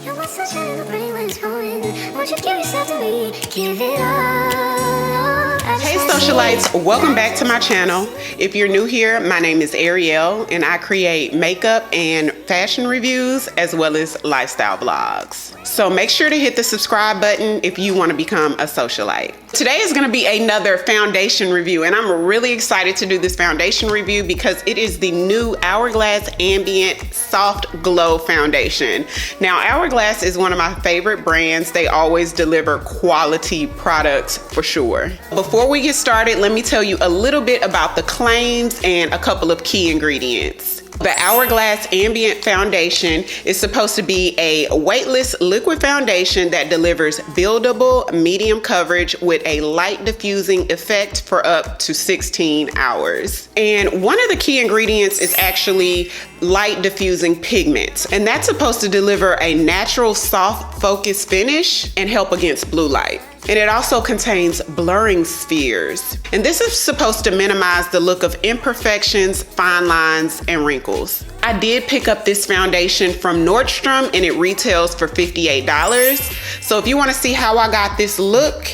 You're my sunshine in the brain when it's going. Won't you give yourself to me? Give it all. Hey socialites, welcome back to my channel. If you're new here, my name is Ariel and I create makeup and fashion reviews as well as lifestyle vlogs. So make sure to hit the subscribe button if you want to become a socialite. Today is going to be another foundation review and I'm really excited to do this foundation review because it is the new Hourglass Ambient Soft Glow Foundation. Now Hourglass is one of my favorite brands. They always deliver quality products for sure. Before we get started, let me tell you a little bit about the claims and a couple of key ingredients. The Hourglass Ambient Foundation is supposed to be a weightless liquid foundation that delivers buildable medium coverage with a light diffusing effect for up to 16 hours. And one of the key ingredients is actually light diffusing pigments, and that's supposed to deliver a natural soft focus finish and help against blue light. And it also contains blurring spheres. And this is supposed to minimize the look of imperfections, fine lines, and wrinkles. I did pick up this foundation from Nordstrom and it retails for $58. So if you want to see how I got this look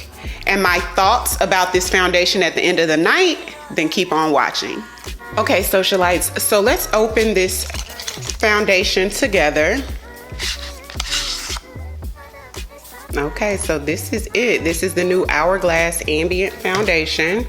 and my thoughts about this foundation at the end of the night, then keep on watching. Okay, socialites, so let's open this foundation together. Okay, so this is it. This is the new Hourglass Ambient Foundation.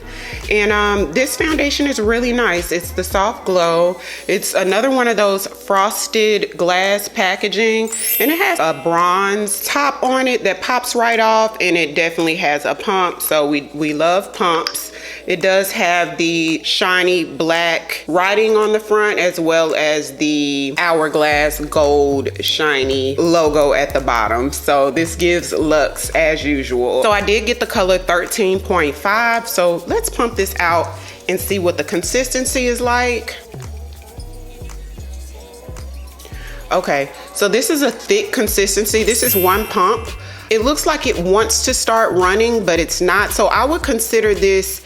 And this foundation is really nice. It's the Soft Glow. It's another one of those frosted glass packaging. And it has a bronze top on it that pops right off. And it definitely has a pump. So we love pumps. It does have the shiny black writing on the front as well as the Hourglass gold shiny logo at the bottom. So this gives looks as usual. So I did get the color 13.5. So let's pump this out and see what the consistency is like. Okay, so this is a thick consistency. This is one pump. It looks like it wants to start running, but it's not. So I would consider this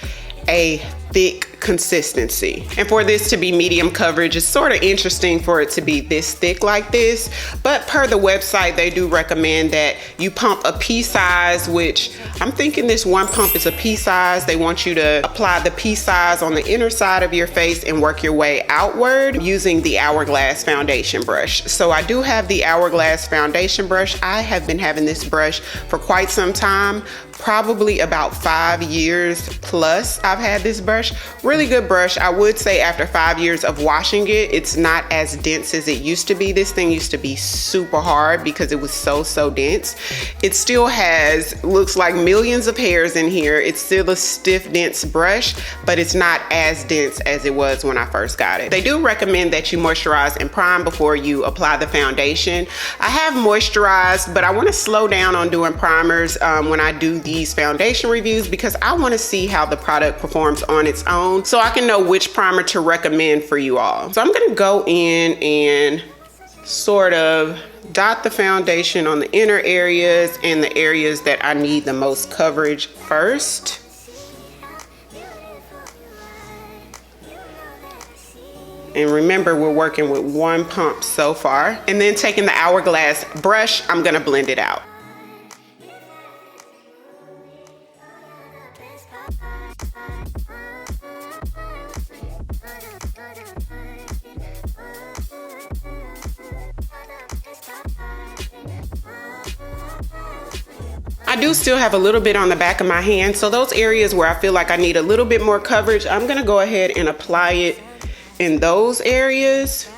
a thick consistency. And for this to be medium coverage, it's sort of interesting for it to be this thick like this. But per the website, they do recommend that you pump a pea size, which I'm thinking this one pump is a pea size. They want you to apply the pea size on the inner side of your face and work your way outward using the Hourglass foundation brush. So I do have the Hourglass foundation brush. I have been having this brush for quite some time, probably about 5 years plus I've had this brush. Really good brush. I would say after 5 years of washing it, it's not as dense as it used to be. This thing used to be super hard because it was so dense. It still has, looks like millions of hairs in here. It's still a stiff, dense brush, but it's not as dense as it was when I first got it. They do recommend that you moisturize and prime before you apply the foundation. I have moisturized, but I want to slow down on doing primers when I do these foundation reviews because I want to see how the product performs on its own so I can know which primer to recommend for you all. So I'm going to go in and sort of dot the foundation on the inner areas and the areas that I need the most coverage first. And remember, we're working with one pump so far. And then taking the Hourglass brush, I'm going to blend it out. I do still have a little bit on the back of my hand, so those areas where I feel like I need a little bit more coverage, I'm gonna go ahead and apply it in those areas.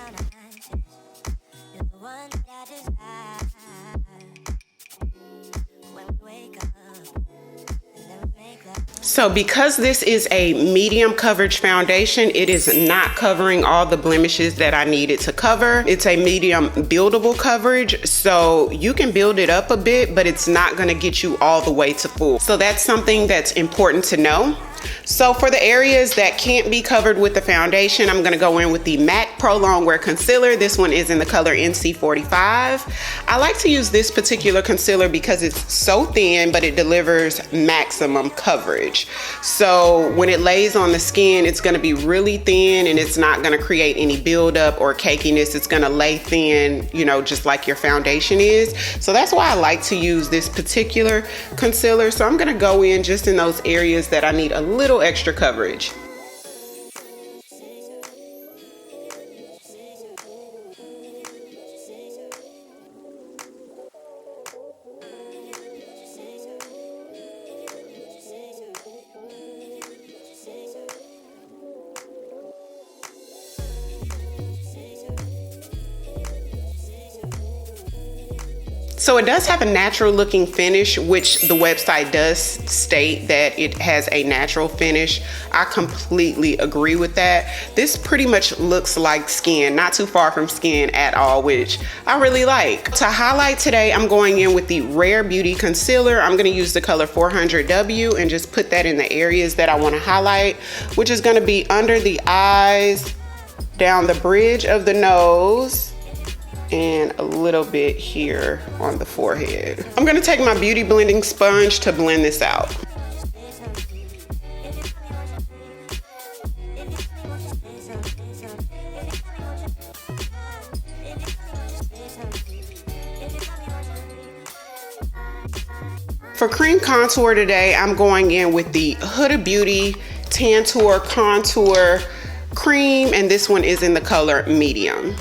So because this is a medium coverage foundation, it is not covering all the blemishes that I needed to cover. It's a medium buildable coverage, so you can build it up a bit, but it's not gonna get you all the way to full. So that's something that's important to know. So for the areas that can't be covered with the foundation, I'm gonna go in with the MAC Prolong Wear Concealer. This one is in the color NC45. I like to use this particular concealer because it's so thin, but it delivers maximum coverage. So when it lays on the skin, it's gonna be really thin and it's not gonna create any buildup or cakiness. It's gonna lay thin, you know, just like your foundation is. So that's why I like to use this particular concealer. So I'm gonna go in just in those areas that I need a little extra coverage. So it does have a natural looking finish, which the website does state that it has a natural finish. I completely agree with that. This pretty much looks like skin, not too far from skin at all, which I really like. To highlight today, I'm going in with the Rare Beauty Concealer. I'm gonna use the color 400W and just put that in the areas that I wanna highlight, which is gonna be under the eyes, down the bridge of the nose, and a little bit here on the forehead. I'm gonna take my beauty blending sponge to blend this out. For cream contour today, I'm going in with the Huda Beauty Tantour Contour Cream, and this one is in the color medium.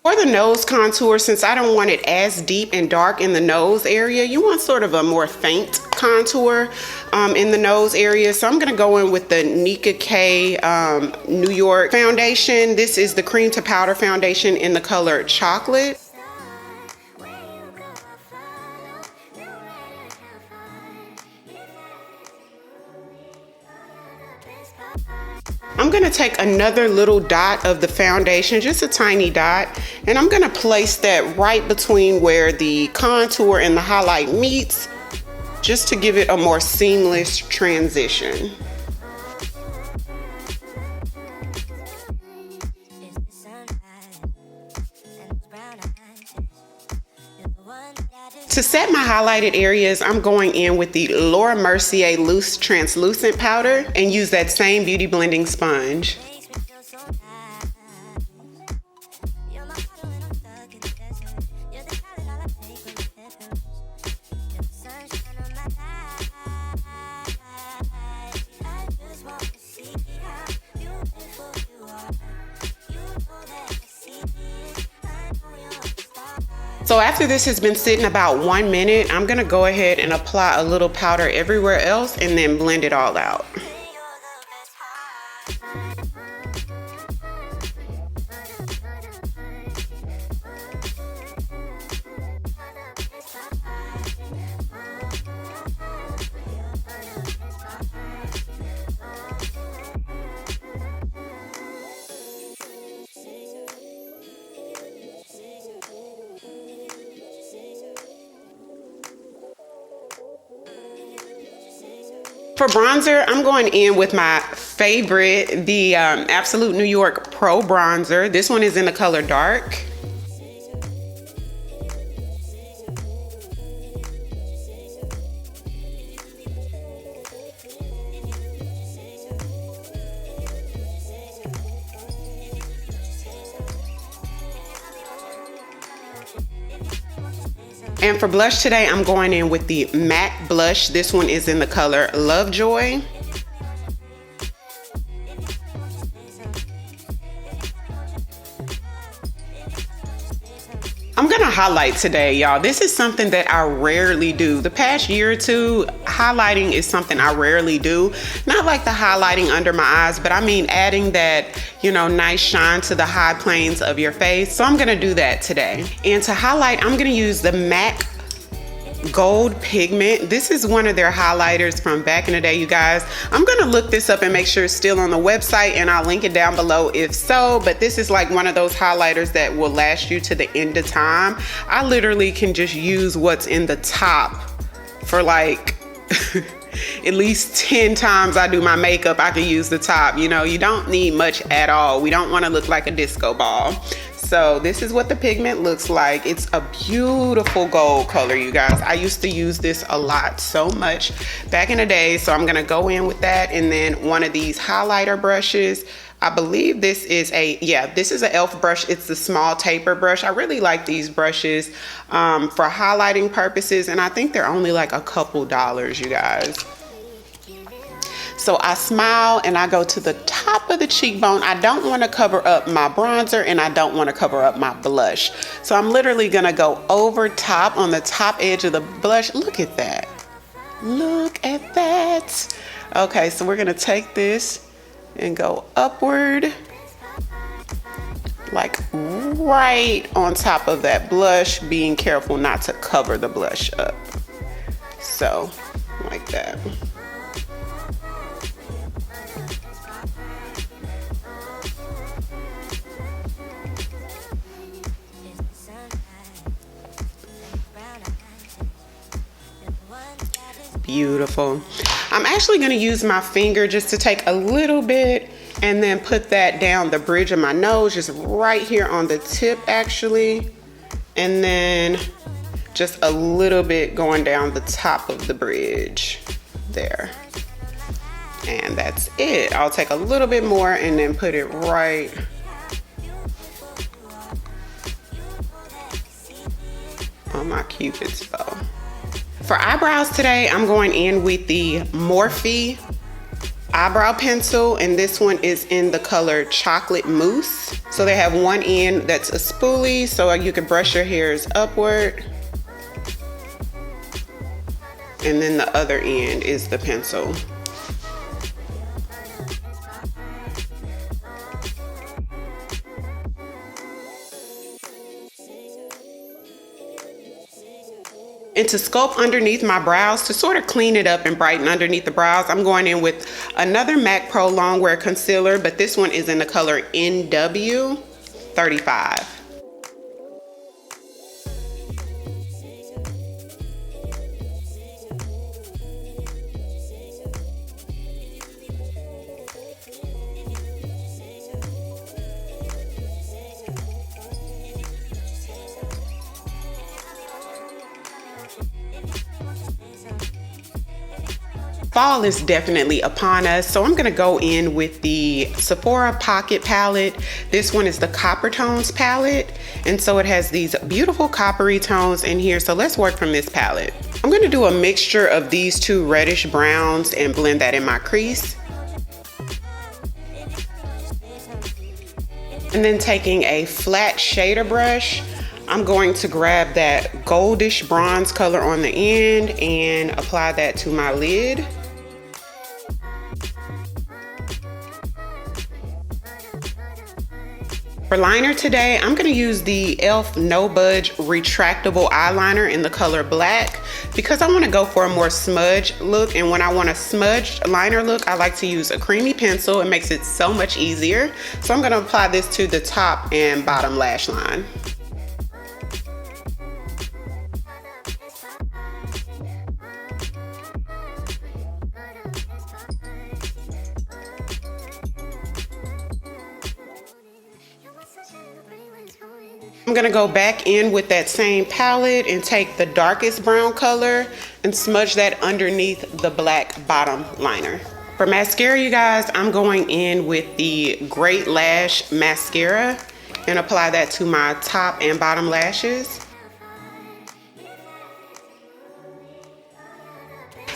For the nose contour, since I don't want it as deep and dark in the nose area, you want sort of a more faint contour in the nose area. So I'm gonna go in with the Nika K New York foundation. This is the cream to powder foundation in the color chocolate. I'm gonna take another little dot of the foundation, just a tiny dot, and I'm gonna place that right between where the contour and the highlight meets, just to give it a more seamless transition. To set my highlighted areas, I'm going in with the Laura Mercier Loose Translucent Powder and use that same beauty blending sponge. So after this has been sitting about 1 minute, I'm gonna go ahead and apply a little powder everywhere else and then blend it all out. For bronzer, I'm going in with my favorite, the Absolute New York Pro Bronzer. This one is in the color dark. And for blush today, I'm going in with the MAC blush. This one is in the color Lovejoy. I'm gonna highlight today, y'all. This is something that I rarely do. The past year or two, highlighting is something I rarely do. Not like the highlighting under my eyes, but I mean adding that, you know, nice shine to the high planes of your face. So I'm gonna do that today. And to highlight, I'm gonna use the MAC Gold Pigment. This is one of their highlighters from back in the day, you guys. I'm gonna look this up and make sure it's still on the website, and I'll link it down below if so. But this is like one of those highlighters that will last you to the end of time. I literally can just use what's in the top for like at least 10 times I do my makeup. I can use the top. You know, you don't need much at all. We don't want to look like a disco ball. So this is what the pigment looks like. It's a beautiful gold color, you guys. I used to use this a lot, so much back in the day. So I'm gonna go in with that, and then one of these highlighter brushes. I believe this is a, yeah, this is an e.l.f. brush. It's the small taper brush. I really like these brushes for highlighting purposes, and I think they're only like a couple dollars, you guys. So I smile and I go to the top of the cheekbone. I don't want to cover up my bronzer, and I don't want to cover up my blush. So I'm literally going to go over top on the top edge of the blush. Look at that. Look at that. Okay, so we're going to take this and go upward, like right on top of that blush, being careful not to cover the blush up. So like that. Beautiful. I'm actually going to use my finger just to take a little bit and then put that down the bridge of my nose, just right here on the tip actually, and then just a little bit going down the top of the bridge there. And that's it. I'll take a little bit more and then put it right on my Cupid's bow. For eyebrows today, I'm going in with the Morphe Eyebrow Pencil, and this one is in the color Chocolate Mousse. So they have one end that's a spoolie, so you can brush your hairs upward. And then the other end is the pencil. And to sculpt underneath my brows, to sort of clean it up and brighten underneath the brows, I'm going in with another MAC Prolong Wear Concealer, but this one is in the color NW35. Fall is definitely upon us, so I'm gonna go in with the Sephora Pocket Palette. This one is the Copper Tones palette, and so it has these beautiful coppery tones in here. So let's work from this palette. I'm gonna do a mixture of these two reddish browns and blend that in my crease. And then taking a flat shader brush, I'm going to grab that goldish bronze color on the end and apply that to my lid. For liner today, I'm going to use the e.l.f. No Budge retractable eyeliner in the color black because I want to go for a more smudge look, and when I want a smudged liner look, I like to use a creamy pencil. It makes it so much easier. So I'm going to apply this to the top and bottom lash line. I'm gonna go back in with that same palette and take the darkest brown color and smudge that underneath the black bottom liner. For mascara, you guys, I'm going in with the Great Lash mascara and apply that to my top and bottom lashes.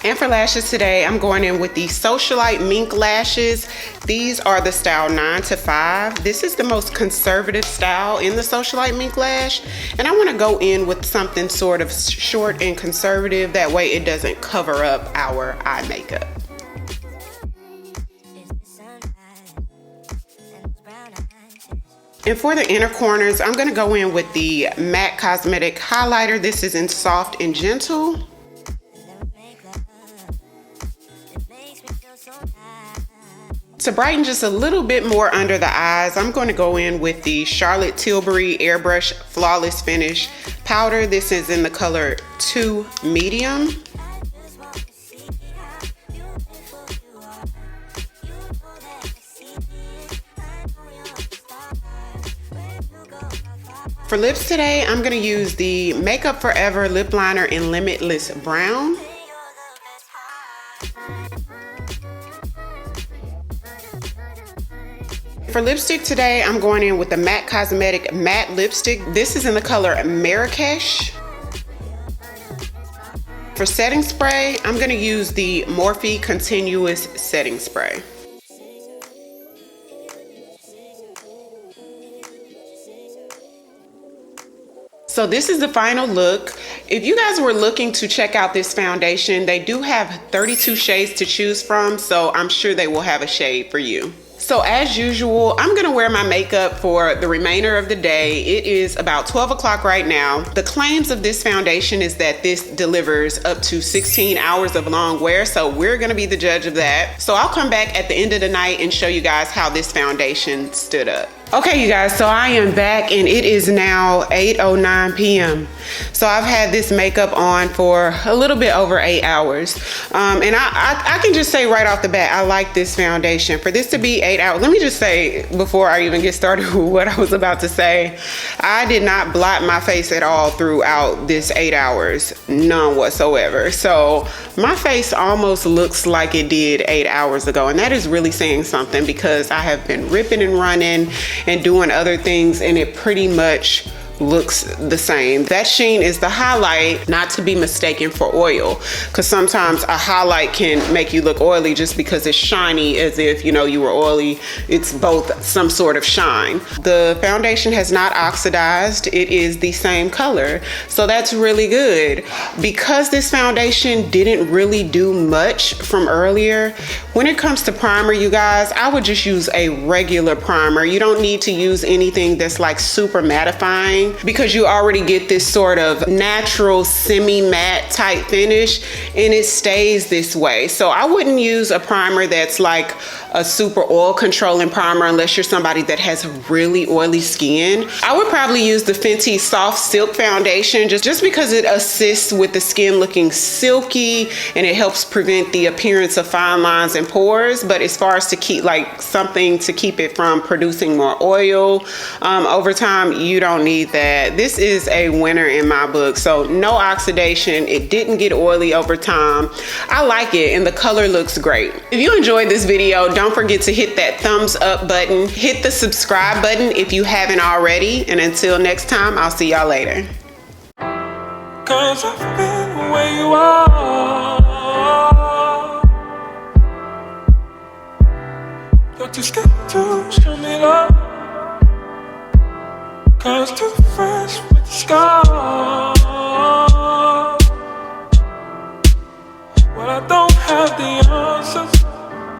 And for lashes today, I'm going in with the Socialite Mink lashes. These are the style 9 to 5. This is the most conservative style in the Socialite Mink lash. And I want to go in with something sort of short and conservative. That way it doesn't cover up our eye makeup. And for the inner corners, I'm going to go in with the MAC Cosmetic highlighter. This is in Soft and Gentle. To brighten just a little bit more under the eyes, I'm going to go in with the Charlotte Tilbury Airbrush Flawless Finish powder. This is in the color 2 Medium. For lips today, I'm going to use the Makeup Forever Lip Liner in Limitless Brown. For lipstick today, I'm going in with the MAC Cosmetic Matte Lipstick. This is in the color Marrakesh. For setting spray, I'm going to use the Morphe Continuous Setting Spray. So this is the final look. If you guys were looking to check out this foundation, they do have 32 shades to choose from, so I'm sure they will have a shade for you. So as usual, I'm gonna wear my makeup for the remainder of the day. It is about 12 o'clock right now. The claims of this foundation is that this delivers up to 16 hours of long wear, so we're gonna be the judge of that. So I'll come back at the end of the night and show you guys how this foundation stood up. Okay, you guys, so I am back and it is now 8:09 p.m. So I've had this makeup on for a little bit over 8 hours. And I can just say right off the bat, I like this foundation. For this to be 8 hours, let me just say before I even get started with what I was about to say, I did not blot my face at all throughout this 8 hours, none whatsoever. So my face almost looks like it did 8 hours ago. And that is really saying something because I have been ripping and running and doing other things, and it pretty much looks the same. That sheen is the highlight, not to be mistaken for oil, because sometimes a highlight can make you look oily just because it's shiny, as if you know you were oily. It's both some sort of shine. The foundation has not oxidized. It is the same color, so that's really good. Because this foundation didn't really do much from earlier, when it comes to primer, you guys, I would just use a regular primer. You don't need to use anything that's like super mattifying, because you already get this sort of natural semi-matte type finish and it stays this way. So I wouldn't use a primer that's like a super oil controlling primer unless you're somebody that has really oily skin. I would probably use the Fenty Soft Silk Foundation just because it assists with the skin looking silky and it helps prevent the appearance of fine lines and pores. But as far as to keep like something to keep it from producing more oil over time, you don't need that. This is a winner in my book. So no oxidation. It didn't get oily over time. I like it and the color looks great. If you enjoyed this video, don't forget to hit that thumbs up button. Hit the subscribe button if you haven't already. And until next time, I'll see y'all later. 'Cause I've been where you are. You're too scared to show me love. 'Cause too fresh with the scars. Well, I don't have the answers.